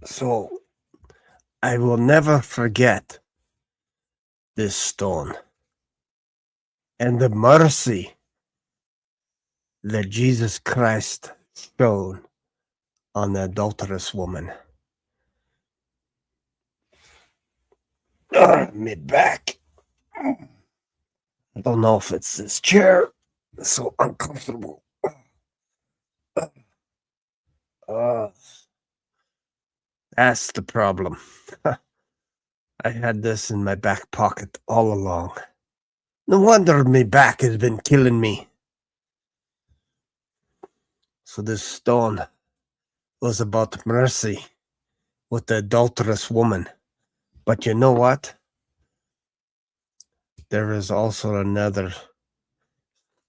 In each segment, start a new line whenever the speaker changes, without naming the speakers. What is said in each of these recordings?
So I will never forget this stone and the mercy that Jesus Christ showed on the adulterous woman. My back. I don't know if it's this chair. It's so uncomfortable. Uh, that's the problem. I had this in my back pocket all along. No wonder my back has been killing me. So this stone was about mercy with the adulterous woman. But you know what? There is also another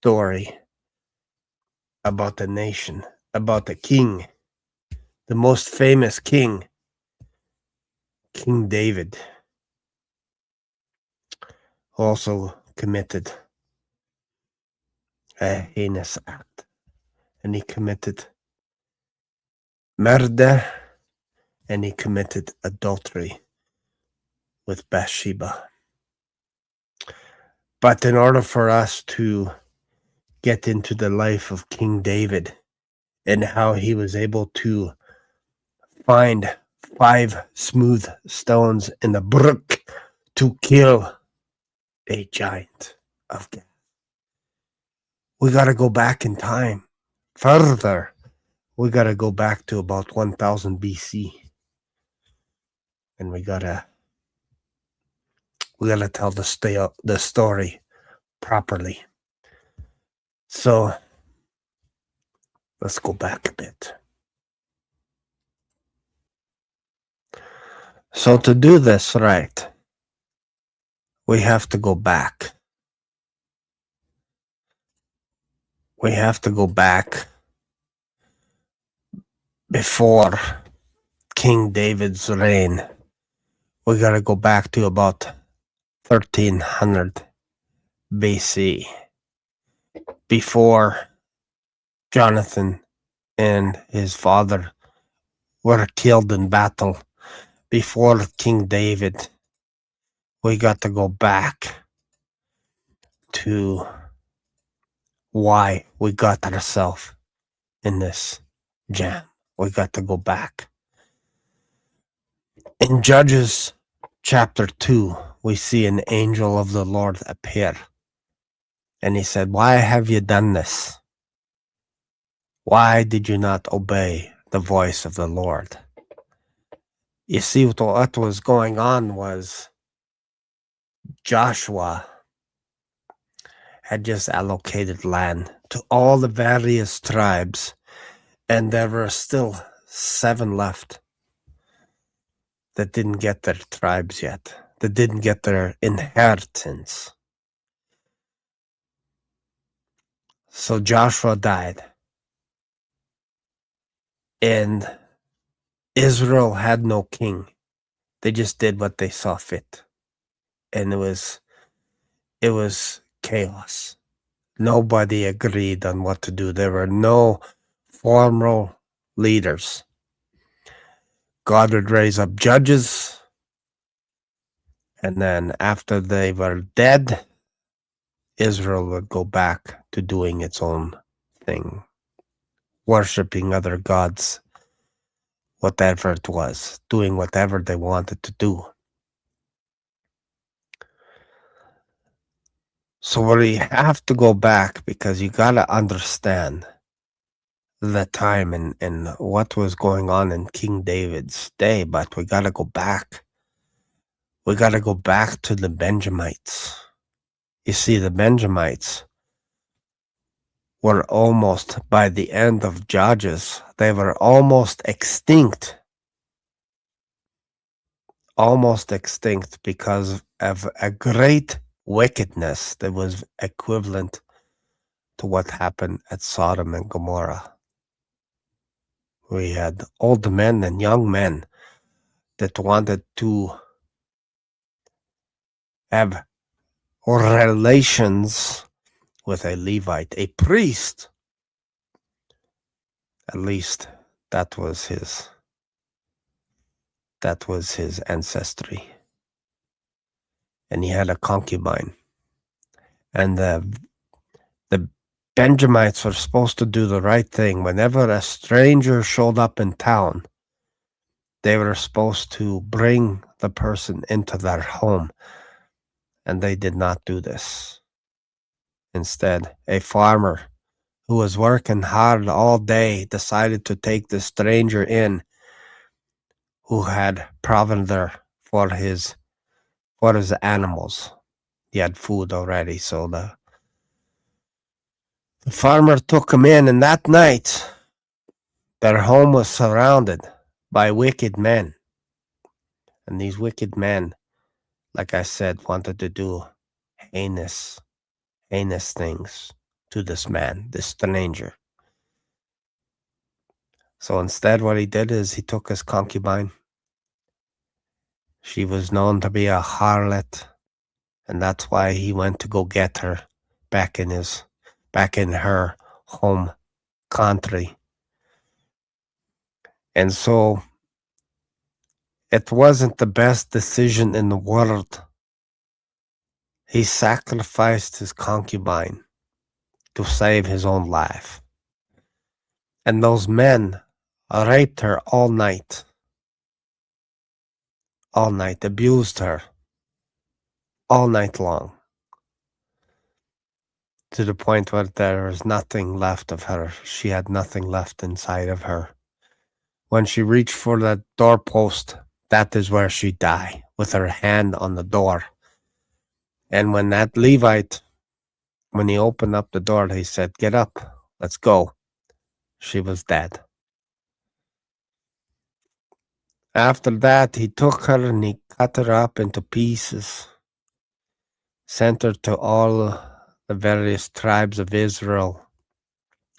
story about a nation, about a king, the most famous king, King David, who also committed a heinous act. And he committed murder and he committed adultery with Bathsheba. But in order for us to get into the life of King David and how he was able to find 5 smooth stones in a brook to kill a giant of Gath. We got to go back in time further. We got to go back to about 1000 BC. And we got to tell the story properly. So let's go back a bit. So to do this right, we have to go back. We have to go back before King David's reign. We got to go back to about 1300 BC, before Jonathan and his father were killed in battle, before King David. We got to go back to why we got ourselves in this jam. We got to go back. In Judges chapter 2, we see an angel of the Lord appear. And he said, "Why have you done this? Why did you not obey the voice of the Lord?" You see, what was going on was Joshua had just allocated land to all the various tribes, and there were still 7 left that didn't get their tribes yet, that didn't get their inheritance. So Joshua died, and Israel had no king. They just did what they saw fit, and it was chaos. Nobody agreed on what to do. There were no formal leaders. God would raise up judges, and then after they were dead, Israel would go back to doing its own thing, worshiping other gods, whatever it was, doing whatever they wanted to do. So we have to go back, because you got to understand the time and what was going on in King David's day, but we got to go back. We got to go back to the Benjamites. You see, the Benjamites were almost, by the end of Judges, they were almost extinct because of a great wickedness that was equivalent to what happened at Sodom and Gomorrah. We had old men and young men that wanted to have relations with a Levite, a priest. At least that was his That was his ancestry. And he had a concubine. And the Benjamites were supposed to do the right thing. Whenever a stranger showed up in town, they were supposed to bring the person into their home. And they did not do this. Instead, a farmer who was working hard all day decided to take the stranger in who had provender for his animals. He had food already, so the farmer took him in, and that night their home was surrounded by wicked men. And these wicked men, like I said, wanted to do heinous things to this man, this stranger. So instead, what he did is he took his concubine. She was known to be a harlot, and that's why he went to go get her back in her home country. And so it wasn't the best decision in the world. He sacrificed his concubine to save his own life. And those men raped her all night, abused her all night long, to the point where there was nothing left of her. She had nothing left inside of her. When she reached for the doorpost, that is where she died, with her hand on the door. And when that Levite, when he opened up the door, he said, "Get up, let's go." She was dead. After that, he took her and he cut her up into pieces, sent her to all the various tribes of Israel,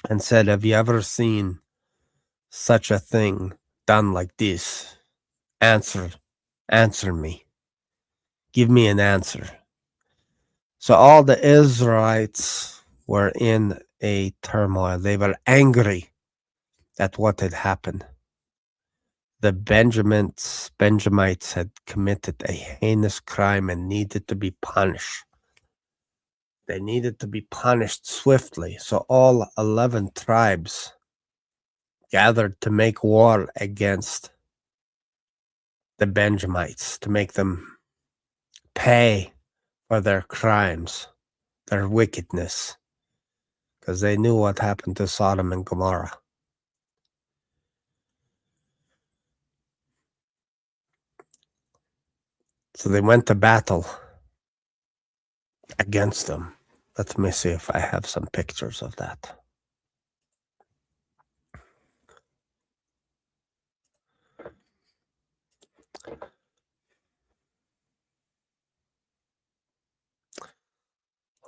and said, "Have you ever seen such a thing done like this? Answer me. Give me an answer." So all the Israelites were in a turmoil. They were angry at what had happened. The Benjamites had committed a heinous crime and needed to be punished. They needed to be punished swiftly. So all 11 tribes gathered to make war against the Benjamites, to make them pay for their crimes, their wickedness, because they knew what happened to Sodom and Gomorrah. So they went to battle against them. Let me see if I have some pictures of that.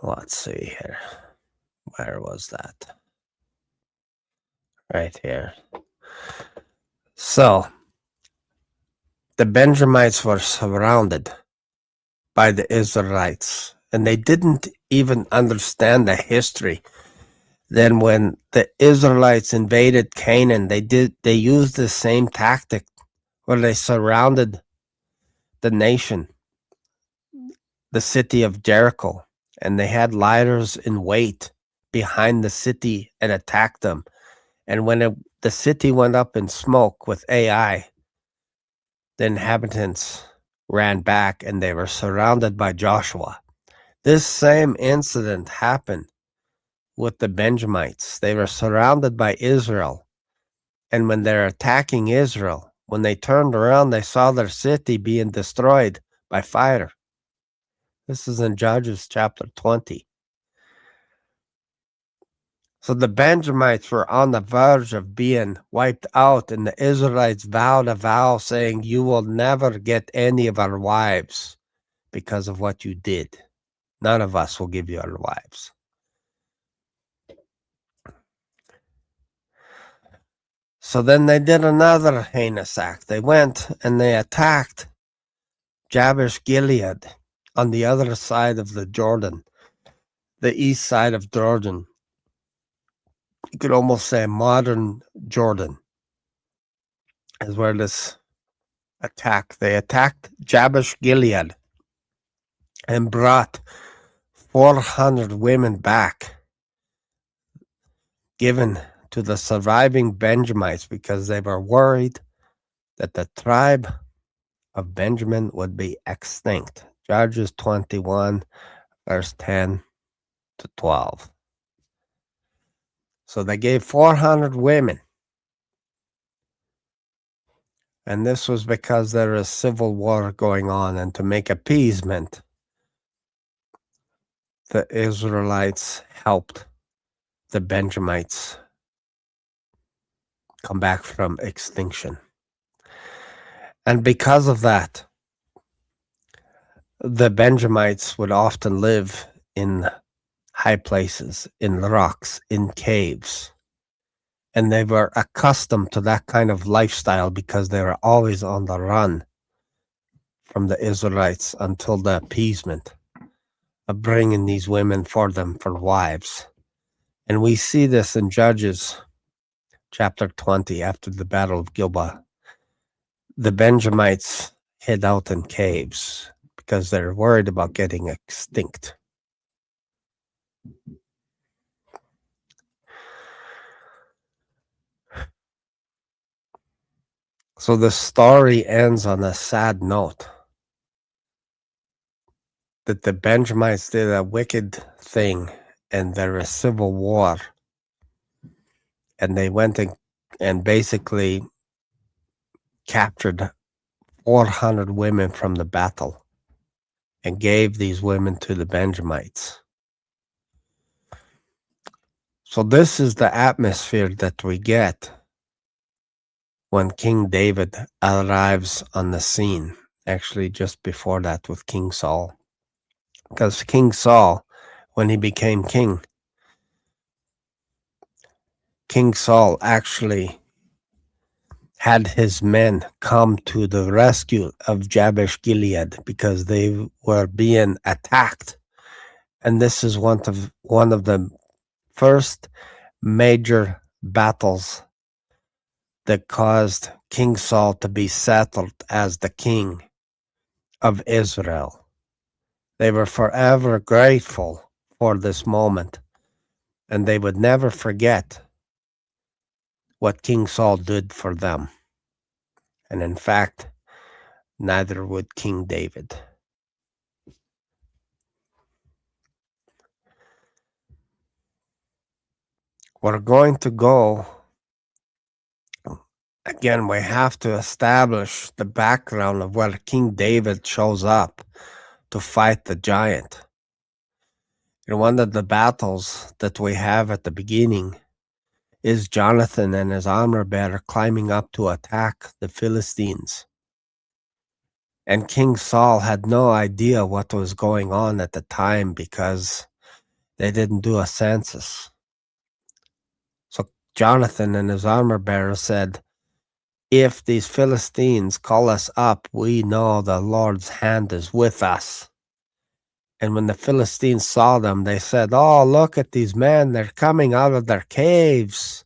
Let's see here. Where was that? Right here. So, the Benjamites were surrounded by the Israelites, and they didn't even understand the history. Then when the Israelites invaded Canaan, they used the same tactic where they surrounded the nation, the city of Jericho, and they had lighters in wait behind the city and attacked them. And when the city went up in smoke with AI, the inhabitants ran back and they were surrounded by Joshua. This same incident happened with the Benjamites. They were surrounded by Israel. And when they're attacking Israel, when they turned around, they saw their city being destroyed by fire. This is in Judges chapter 20. So the Benjamites were on the verge of being wiped out, and the Israelites vowed a vow saying, "You will never get any of our wives because of what you did. None of us will give you our wives." So then they did another heinous act. They went and they attacked Jabesh Gilead on the other side of the Jordan, the east side of Jordan. You could almost say modern Jordan is where this attack. They attacked Jabesh Gilead and brought 400 women back, given to the surviving Benjamites because they were worried that the tribe of Benjamin would be extinct. Judges 21, verse 10 to 12. So they gave 400 women. And this was because there is civil war going on, and to make appeasement, the Israelites helped the Benjamites come back from extinction. And because of that, the Benjamites would often live in high places, in rocks, in caves. And they were accustomed to that kind of lifestyle because they were always on the run from the Israelites until the appeasement of bringing these women for them for wives. And we see this in Judges chapter 20 after the Battle of Gilboa. The Benjamites hid out in caves because they're worried about getting extinct. So the story ends on a sad note that the Benjamites did a wicked thing and there was civil war. And they went and basically captured 400 women from the battle and gave these women to the Benjamites. So this is the atmosphere that we get when King David arrives on the scene, actually just before that with King Saul. Because King Saul, when he became king, King Saul actually had his men come to the rescue of Jabesh Gilead because they were being attacked. And this is one of the first major battles that caused King Saul to be settled as the king of Israel. They were forever grateful for this moment, and they would never forget what King Saul did for them. And in fact, neither would King David. We're going to go, again, we have to establish the background of where King David shows up to fight the giant. And one of the battles that we have at the beginning is Jonathan and his armor bearer climbing up to attack the Philistines. And King Saul had no idea what was going on at the time because they didn't do a census. So Jonathan and his armor bearer said, if these Philistines call us up, we know the Lord's hand is with us. And when the Philistines saw them, they said, oh, look at these men. They're coming out of their caves.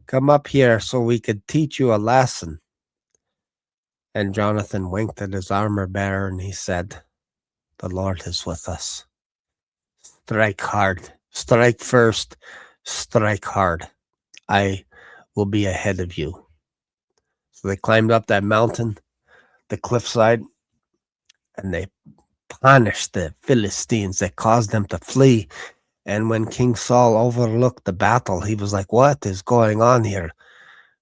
Come up here so we could teach you a lesson. And Jonathan winked at his armor bearer and he said, the Lord is with us. Strike hard. Strike first. Strike hard. I will be ahead of you. So they climbed up that mountain, the cliffside, and they punished the Philistines. They caused them to flee. And when King Saul overlooked the battle, he was like, what is going on here?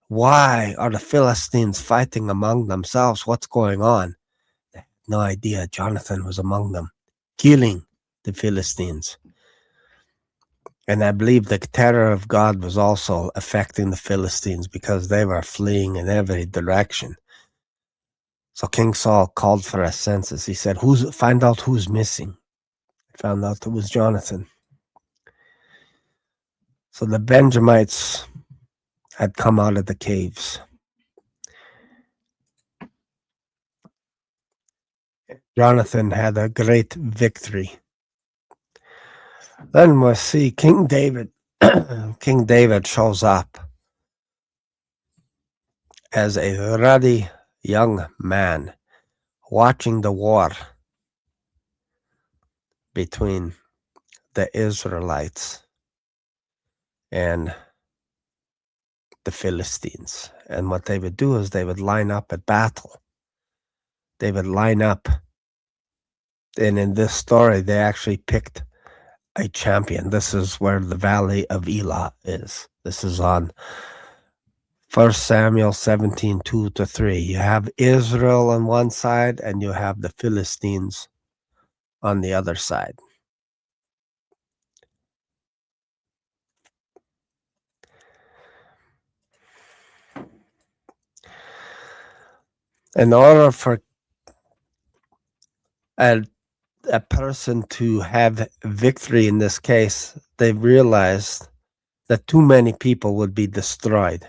Why are the Philistines fighting among themselves? What's going on? They had no idea Jonathan was among them, killing the Philistines. And I believe the terror of God was also affecting the Philistines because they were fleeing in every direction. So King Saul called for a census. He said, find out who's missing. Found out it was Jonathan. So the Benjamites had come out of the caves. Jonathan had a great victory. Then we'll see King David. King David shows up as a ruddy young man watching the war between the Israelites and the Philistines. And what they would do is they would line up at battle. They would line up. And in this story, they actually picked a champion. This is where the Valley of Elah is. This is on 1 Samuel 17, 2-3. You have Israel on one side and you have the Philistines on the other side. In order for a person to have victory in this case, they realized that too many people would be destroyed.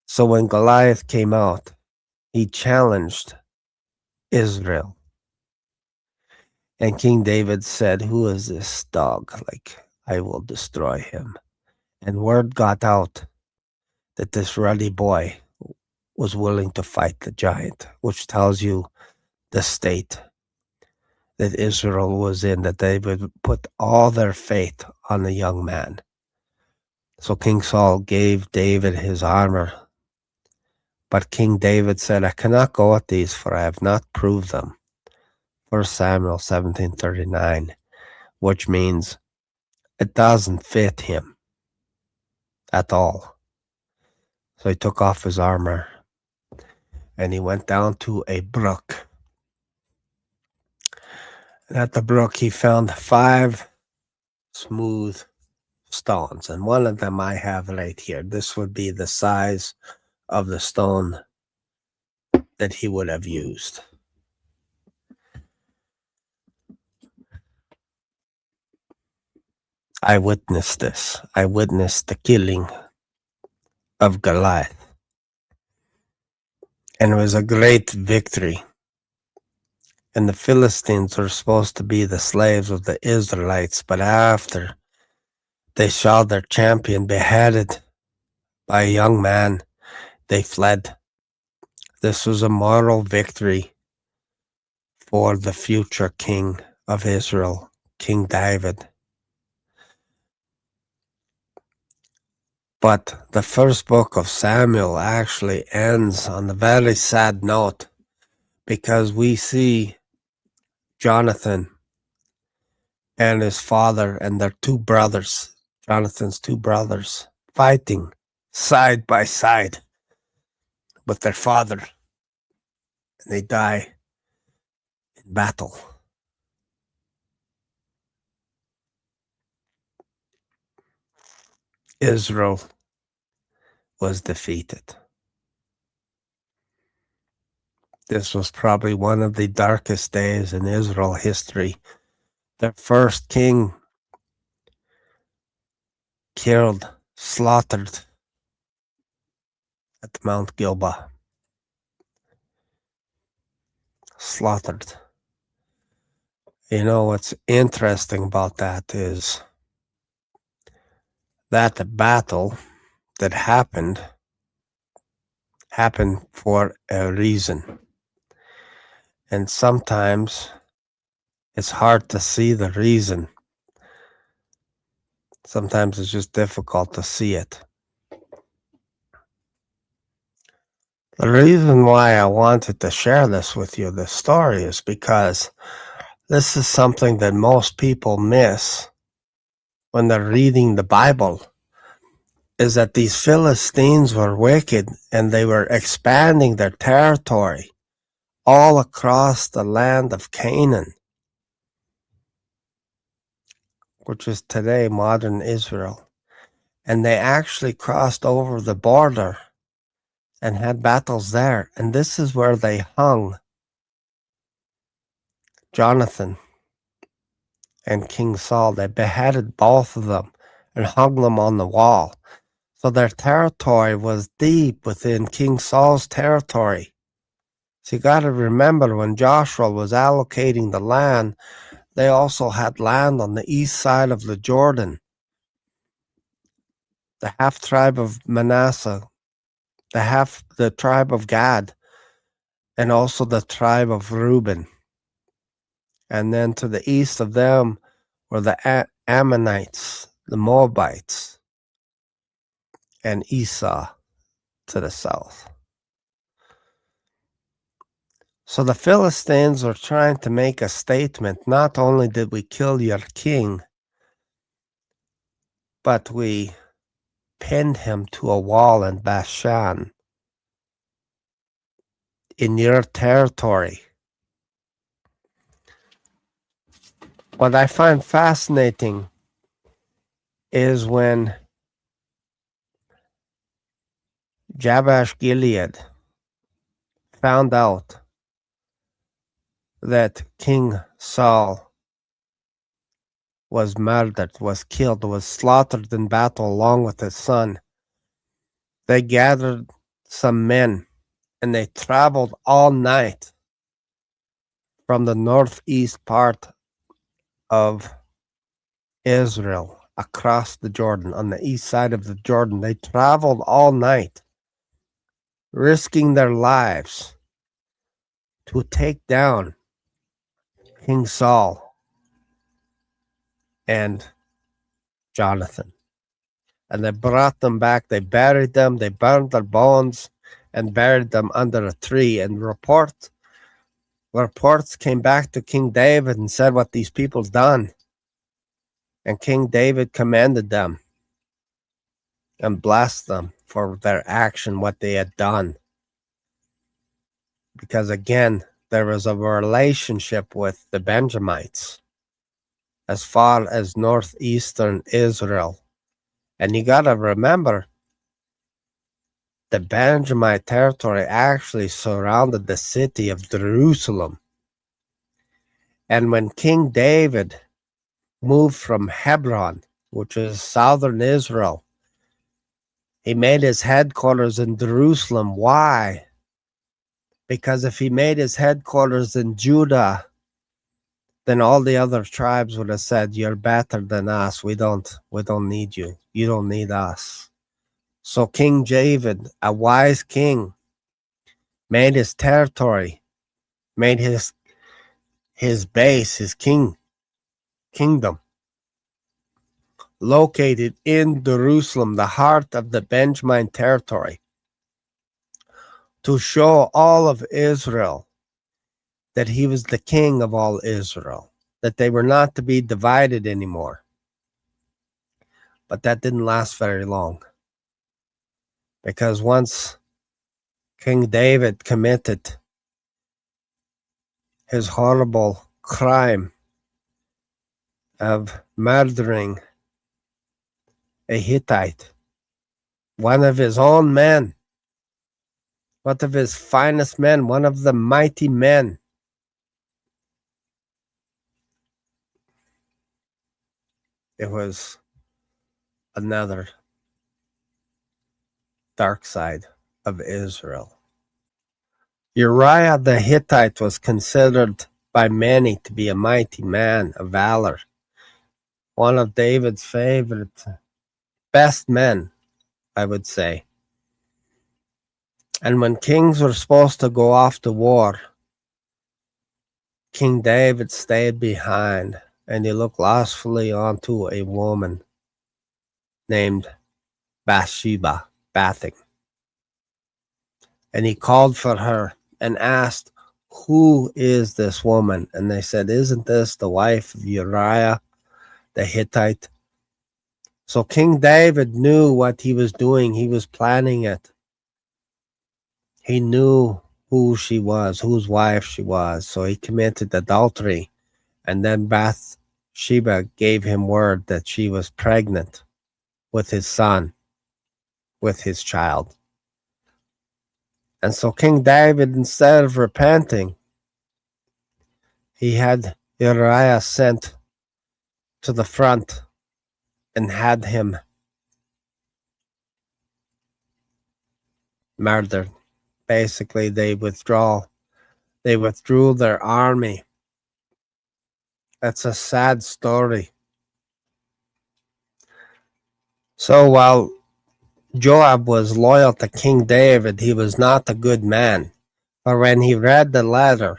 So when Goliath came out, he challenged Israel. And King David said, "Who is this dog? Like, I will destroy him." And word got out that this ruddy boy was willing to fight the giant, which tells you the state that Israel was in, that they would put all their faith on the young man. So King Saul gave David his armor. But King David said, "I cannot go with these, for I have not proved them." 1 Samuel 17:39, which means it doesn't fit him at all. So he took off his armor and he went down to a brook. And at the brook, he found 5 smooth stones. And one of them I have right here. This would be the size of the stone that he would have used. I witnessed this. I witnessed the killing of Goliath. And it was a great victory. And the Philistines were supposed to be the slaves of the Israelites, but after they saw their champion beheaded by a young man, they fled. This was a moral victory for the future king of Israel, King David. But the first book of Samuel actually ends on a very sad note, because we see Jonathan and his father and their 2 brothers, Jonathan's 2 brothers, fighting side by side with their father. And they die in battle. Israel was defeated. This was probably one of the darkest days in Israel history. Their first king killed, slaughtered at Mount Gilboa. Slaughtered. You know what's interesting about that is that the battle that happened for a reason. And sometimes it's hard to see the reason. Sometimes it's just difficult to see it. The reason why I wanted to share this with you, this story, is because this is something that most people miss when they're reading the Bible, is that these Philistines were wicked and they were expanding their territory all across the land of Canaan, which is today modern Israel. And they actually crossed over the border and had battles there. And this is where they hung Jonathan and King Saul. They beheaded both of them and hung them on the wall. So their territory was deep within King Saul's territory. So you got to remember, when Joshua was allocating the land, they also had land on the east side of the Jordan. The half tribe of Manasseh, the tribe of Gad, and also the tribe of Reuben. And then to the east of them were the Ammonites, the Moabites, and Esau to the south. So the Philistines were trying to make a statement. Not only did we kill your king, but we pinned him to a wall in Bashan, in your territory. What I find fascinating is when Jabesh Gilead found out that King Saul was murdered, was killed, was slaughtered in battle along with his son. They gathered some men and they traveled all night from the northeast part of Israel across the Jordan, on the east side of the Jordan. They traveled all night, risking their lives to take down King Saul and Jonathan. And they brought them back. They buried them. They burned their bones and buried them under a tree. And reports came back to King David and said what these people done. And King David commended them and blessed them for their action, what they had done. Because again, there was a relationship with the Benjamites as far as northeastern Israel. And you got to remember, the Benjamite territory actually surrounded the city of Jerusalem. And when King David moved from Hebron, which is southern Israel, he made his headquarters in Jerusalem. Why? Because if he made his headquarters in Judah, then all the other tribes would have said, "You're better than us. We don't need you. You don't need us." So King David, a wise king, made his territory, made his base, his kingdom, located in Jerusalem, the heart of the Benjamin territory, to show all of Israel that he was the king of all Israel, that they were not to be divided anymore. But that didn't last very long, because once King David committed his horrible crime of murdering a Hittite, one of his own men, one of his finest men, one of the mighty men, it was another dark side of Israel. Uriah the Hittite was considered by many to be a mighty man of valor, one of David's favorite, best men, I would say. And when kings were supposed to go off to war, King David stayed behind and he looked lustfully onto a woman named Bathsheba, bathing. And he called for her and asked, "Who is this woman?" And they said, "Isn't this the wife of Uriah the Hittite?" So King David knew what he was doing. He was planning it. He knew who she was, whose wife she was. So he committed adultery. And then Bathsheba gave him word that she was pregnant with his son, with his child. And so King David, instead of repenting, he had Uriah sent to the front and had him murdered. Basically, they withdrew their army. That's a sad story. So while Joab was loyal to King David, he was not a good man. For when he read the letter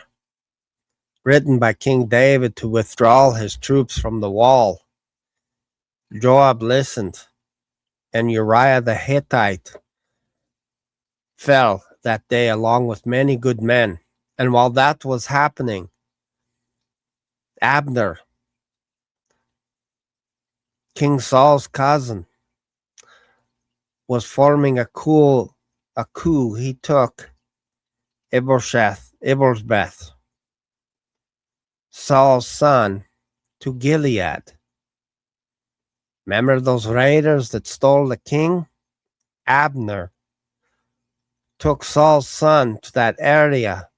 written by King David to withdraw his troops from the wall, Joab listened, and Uriah the Hittite fell that day along with many good men. And while that was happening, Abner, King Saul's cousin, was forming a coup. He took Ibosbeth, Saul's son, to Gilead. Remember those raiders that stole the king? Abner took Saul's son to that area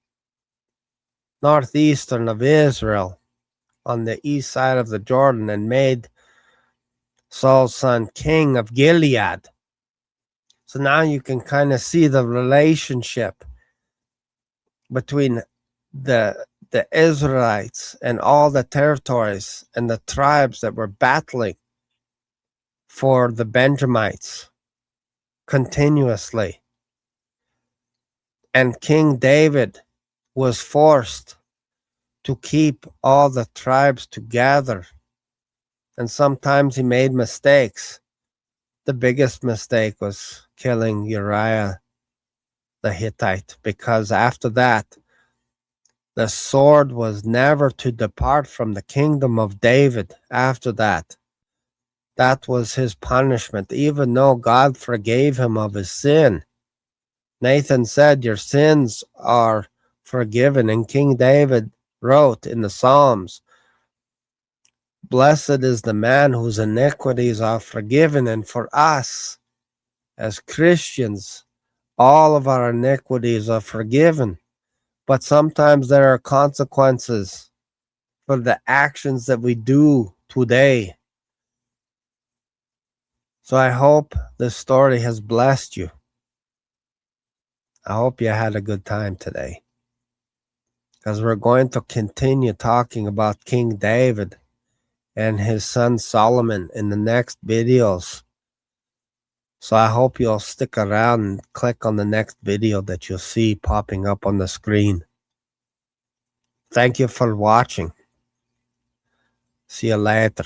northeastern of Israel on the east side of the Jordan and made Saul's son king of Gilead. So now you can kind of see the relationship between the Israelites and all the territories and the tribes that were battling for the Benjamites continuously. And King David was forced to keep all the tribes together. And sometimes he made mistakes. The biggest mistake was killing Uriah the Hittite, because after that, the sword was never to depart from the kingdom of David after that. That was his punishment, even though God forgave him of his sin. Nathan said, your sins are forgiven. And King David wrote in the Psalms, blessed is the man whose iniquities are forgiven. And for us, as Christians, all of our iniquities are forgiven. But sometimes there are consequences for the actions that we do today. So I hope this story has blessed you. I hope you had a good time today, because we're going to continue talking about King David and his son Solomon in the next videos. So I hope you'll stick around and click on the next video that you'll see popping up on the screen. Thank you for watching. See you later.